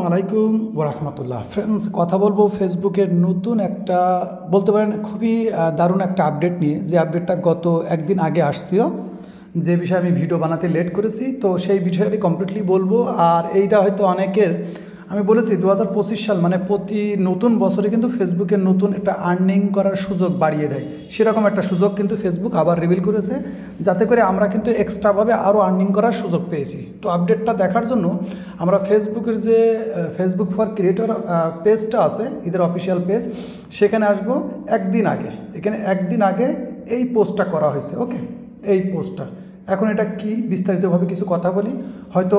আলাইকুম ওরহমতুল্লাহ ফ্রেন্ডস, কথা বলবো ফেসবুকের নতুন একটা বলতে পারেন খুবই দারুণ একটা আপডেট নিয়ে। যে আপডেটটা গত একদিন আগে আসছিল, যে বিষয়ে আমি ভিডিও বানাতে লেট করেছি, তো সেই বিষয়টি কমপ্লিটলি বলবো। আর এইটা হয়তো অনেকের, আমি বলেছি 2025 সাল মানে প্রতি নতুন বছরে কিন্তু ফেসবুকের নতুন একটা আর্নিং করার সুযোগ বাড়িয়ে দেয়। সেরকম একটা সুযোগ কিন্তু ফেসবুক আবার রিভিল করেছে, যাতে করে আমরা কিন্তু এক্সট্রাভাবে আরও আর্নিং করার সুযোগ পেয়েছি। তো আপডেটটা দেখার জন্য আমরা ফেসবুকের যে ফেসবুক ফর ক্রিয়েটর পেজটা আছে, এদের অফিসিয়াল পেজ, সেখানে আসব। একদিন আগে এখানে একদিন আগে এই পোস্টটা করা হয়েছে। ওকে, এই পোস্টটা এখন এটা কি বিস্তারিতভাবে কিছু কথা বলি, হয়তো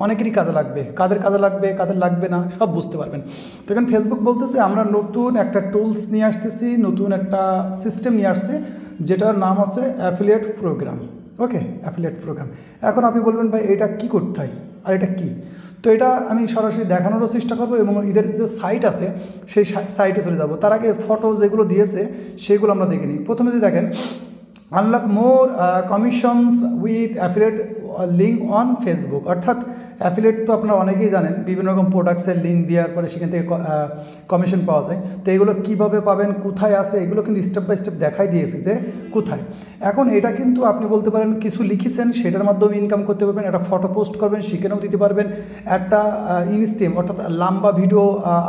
অনেকেরই কাজে লাগবে। কাদের কাজে লাগবে, কাদের লাগবে না, সব বুঝতে পারবেন। তো এখন ফেসবুক বলতেছে আমরা নতুন একটা টুলস নিয়ে আসতেছি, নতুন একটা সিস্টেম নিয়ে আসছে, যেটার নাম আছে অ্যাফিলিয়েট প্রোগ্রাম। ওকে, অ্যাফিলিয়েট প্রোগ্রাম। এখন আপনি বলবেন ভাই এটা কী করতে হয় আর এটা কী? তো এটা আমি সরাসরি দেখানোরও চেষ্টা করবো, এবং এদের যে সাইট আছে সেই সাইটে চলে যাব। তার আগে ফটো যেগুলো দিয়েছে সেগুলো আমরা দেখে নিই। প্রথমে যদি দেখেন, unlock more commissions with affiliate link on Facebook, অর্থাৎ অ্যাফিলিয়েট তো আপনারা অনেকেই জানেন, বিভিন্ন রকম প্রোডাক্টসের লিঙ্ক দেওয়ার পরে সেখান থেকে কমিশন পাওয়া যায়। তো এগুলো কীভাবে পাবেন, কোথায় আছে, এগুলো কিন্তু স্টেপ বাই স্টেপ দেখাই দিয়েছে যে কোথায়। এখন এটা কিন্তু আপনি বলতে পারেন কিছু লিখেছেন সেটার মাধ্যমে ইনকাম করতে পারবেন, একটা ফটো পোস্ট করবেন সেখানেও দিতে পারবেন, একটা ইনস্ট্রিম অর্থাৎ লম্বা ভিডিও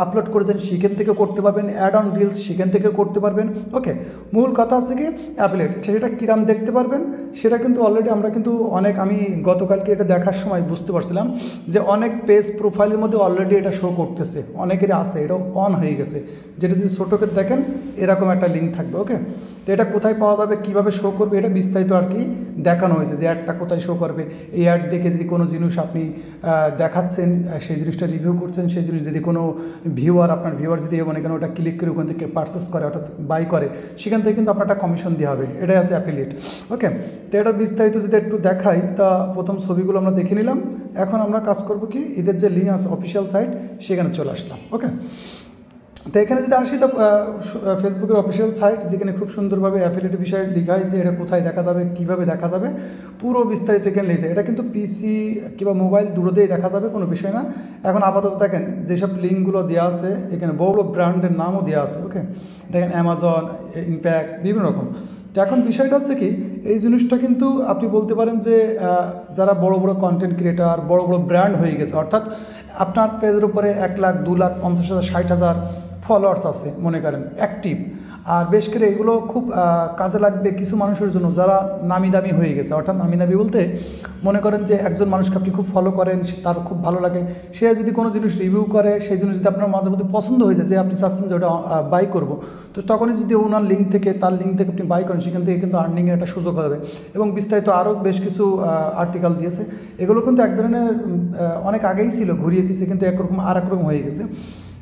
আপলোড করেছেন সেখান থেকে করতে পারবেন, অ্যাড অন রিলস সেখান থেকে করতে পারবেন। ওকে, মূল কথা আছে কি অ্যাফিলিয়েট, সেটা কিরাম দেখতে পারবেন সেটা কিন্তু অলরেডি আমরা কিন্তু অনেক, আমি গতকালকে এটা দেখার সময় বুঝতে পারছিলাম যে অনেক পেজ প্রোফাইলের মধ্যে অলরেডি এটা শো করতেছে, অনেকেরই আছে, এটাও অন হয়ে গেছে। যেটা যদি ছোটোকে দেখেন এরকম একটা লিঙ্ক থাকবে। ওকে, তো এটা কোথায় পাওয়া যাবে, কীভাবে শো করবে, এটা বিস্তারিত আর কি দেখানো হয়েছে যে অ্যাডটা কোথায় শো করবে। এই অ্যাড দেখে যদি কোনো জিনিস আপনি দেখাচ্ছেন, সেই জিনিসটা রিভিউ করছেন, সেই জিনিস যদি কোনো আপনার ভিউয়ার যদি মনে করেন ওটা ক্লিক করে ওখান থেকে পারচেস করে অর্থাৎ বাই করে, সেখান থেকে কিন্তু আপনার একটা কমিশন দেওয়া হবে। এটাই আছে অ্যাফিলিয়েট। ওকে, তো এটা বিস্তারিত যদি একটু দেখাই, তা প্রথম ছবিগুলো আমরা দেখে নিলাম। এখন আমরা কাজ করব কি, এদের যে লিঙ্ক আছে অফিসিয়াল সাইট সেখানে চলে আসলাম। ওকে, তো এখানে যদি আসি, তো ফেসবুকের অফিসিয়াল সাইট, যেখানে খুব সুন্দরভাবে অ্যাফিলিয়েট বিষয়ে লেখা হয়েছে, এটা কোথায় দেখা যাবে, কীভাবে দেখা যাবে, পুরো বিস্তারিত এখানে লিখেছে। এটা কিন্তু পিসি কিংবা মোবাইল দুটোতেই দেখা যাবে, কোনো বিষয় না। এখন আপাতত দেখেন যেসব লিঙ্কগুলো দেওয়া আছে, এখানে বড় বড় ব্র্যান্ডের নামও দেওয়া আছে। ওকে, দেখেন অ্যামাজন, ইম্প্যাক্ট, বিভিন্ন রকম। তো এখন বিষয়টা হচ্ছে কি, এই জিনিসটা কিন্তু আপনি বলতে পারেন যে যারা বড় বড় কন্টেন্ট ক্রিয়েটার, বড় বড় ব্র্যান্ড হয়ে গেছে, অর্থাৎ আপনার পেজের উপরে 1 লাখ, 2 লাখ, 50,000, 60,000 ফলোয়ার্স আছে মনে করেন অ্যাক্টিভ, আর বেশ করে এগুলো খুব কাজে লাগবে কিছু মানুষের জন্য যারা নামি দামি হয়ে গেছে। অর্থাৎ নামি দামি বলতে মনে করেন যে একজন মানুষকে আপনি খুব ফলো করেন, তার খুব ভালো লাগে, সে যদি কোনো জিনিস রিভিউ করে, সেই জিনিস যদি আপনার মাঝে মধ্যে পছন্দ হয়ে যায়, যে আপনি চাচ্ছেন যে ওটা বাই করবো, তো তখনই যদি ওনার লিঙ্ক থেকে, তার লিঙ্ক থেকে আপনি বাই করেন, সেখান থেকে কিন্তু আর্নিংয়ের একটা সুযোগ হবে। এবং বিস্তারিত আরও বেশ কিছু আর্টিকেল দিয়েছে। এগুলো কিন্তু এক ধরনের অনেক আগেই ছিল, ঘুরিয়ে পিছিয়ে কিন্তু একরকম আর একরকম হয়ে গেছে।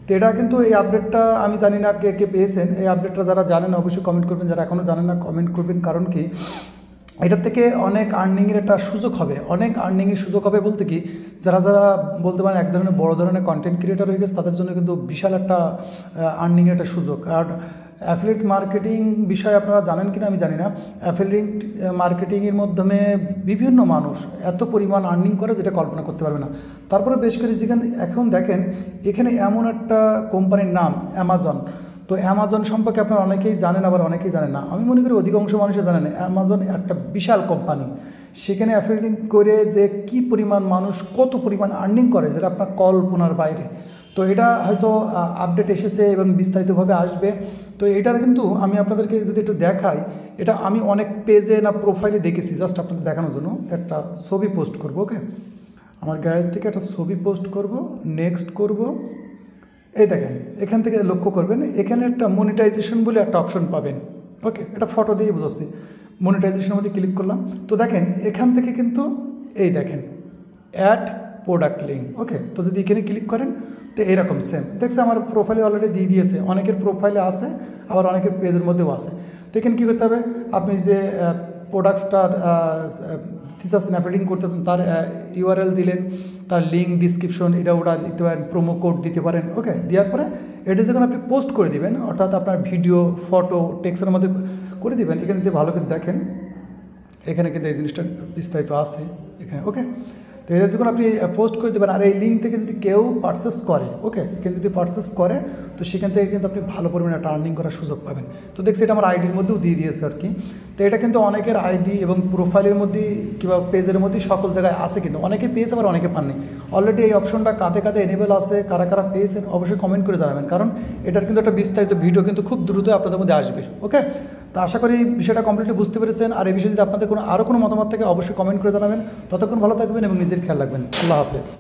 তো এটা কিন্তু এই আপডেটটা আমি জানি না কে কে পেয়েছেন। এই আপডেটটা যারা জানেন অবশ্যই কমেন্ট করবেন, যারা এখনও জানেন না কমেন্ট করবেন। কারণ কি, এটার থেকে অনেক আর্নিংয়ের একটা সুযোগ হবে, অনেক আর্নিংয়ের সুযোগ হবে বলতে কি, যারা যারা বলতে পারেন এক ধরনের বড় ধরনের কন্টেন্ট ক্রিয়েটার হয়ে গেছে, তাদের জন্য কিন্তু বিশাল একটা আর্নিংয়ের একটা সুযোগ। আর অ্যাফিলিয়েট মার্কেটিং বিষয়ে আপনারা জানেন কিনা আমি জানি না। অ্যাফিলিয়েট মার্কেটিংয়ের মাধ্যমে বিভিন্ন মানুষ এত পরিমাণ আর্নিং করে যেটা কল্পনা করতে পারবে না। তারপরে বেশ করে যেখানে এখন দেখেন, এখানে এমন একটা কোম্পানির নাম অ্যামাজন। তো অ্যামাজন সম্পর্কে আপনারা অনেকেই জানেন, আবার অনেকেই জানেন না। আমি মনে করি অধিকাংশ মানুষই জানেন অ্যামাজন একটা বিশাল কোম্পানি। সেখানে অ্যাফিলিয়েটিং করে যে কি পরিমাণ মানুষ কত পরিমাণ আর্নিং করে, যেটা আপনার কল্পনার বাইরে। তো এটা হয়তো আপডেট এসেছে এবং বিস্তারিতভাবে আসবে। তো এটা কিন্তু আমি আপনাদেরকে যদি একটু দেখাই, এটা আমি অনেক পেজে না প্রোফাইলে দেখেছি, জাস্ট আপনাদের দেখানোর জন্য একটা ছবি পোস্ট করব। ওকে, আমার গ্যালারি থেকে একটা ছবি পোস্ট করব, নেক্সট করব। এই দেখেন, এখান থেকে লক্ষ্য করবেন, এখানে একটা মনিটাইজেশন বলে একটা অপশন পাবেন। ওকে, এটা ফটো দিয়েই বুঝাচ্ছি। মনিটাইজেশনের মধ্যে ক্লিক করলাম, তো দেখেন এখান থেকে কিন্তু এই দেখেন অ্যাড প্রোডাক্ট লিঙ্ক। ওকে, তো যদি এখানে ক্লিক করেন তো এরকম সেম দেখছে, আমার প্রোফাইলে অলরেডি দিয়ে দিয়েছে, অনেকের প্রোফাইলে আছে, আবার অনেকের পেজের মধ্যেও আছে। তো এখানে কী করতে হবে, আপনি যে প্রোডাক্টসটার দিতেছেন, অ্যাফিলিয়েটিং করতেছেন, তার ইউআরএল দিলেন, তার লিঙ্ক, ডিসক্রিপশন, এটা ওটা দিতে পারেন, প্রোমো কোড দিতে পারেন। ওকে, দেওয়ার পরে এটা যখন আপনি পোস্ট করে দিবেন, অর্থাৎ আপনার ভিডিও, ফটো, টেক্সটের মধ্যে করে দিবেন। এখানে যদি ভালো করে দেখেন, এখানে কিন্তু এই জিনিসটা বিস্তারিত আছে এখানে। ওকে, তো তো এটা যখন আপনি পোস্ট করে দেবেন, আর এই লিঙ্ক থেকে যদি কেউ পারচেস করে, ওকে, কেউ যদি পারচেস করে, তো সেখান থেকে কিন্তু আপনি ভালো পরিমাণে একটা আর্নিং করার সুযোগ পাবেন। তো দেখছি এটা আমার আইডির মধ্যেও দিয়ে দিয়েছে আর কি। তো এটা কিন্তু অনেকের আইডি এবং প্রোফাইলের মধ্যে কিংবা পেজের মধ্যে সকল জায়গায় আছে, কিন্তু অনেকে পেয়েছে আবার অনেকে পাননি। অলরেডি এই অপশনটা কাঁধে কাঁধে এনেবেল আছে, কারা কারা পেয়েছেন অবশ্যই কমেন্ট করে জানাবেন, কারণ এটার কিন্তু একটা বিস্তারিত ভিডিও কিন্তু খুব দ্রুত আপনাদের মধ্যে আসবে। ওকে, তো আশা করি বিষয়টা কমপ্লিটলি বুঝতে পেরেছেন। আর এই বিষয়ে যদি আপনাদের আরও কোনো মতামত থাকে অবশ্যই কমেন্ট করে জানাবেন। ততক্ষণ ভালো থাকবেন এবং নিজের খেয়াল রাখবেন। আল্লাহ হাফেজ।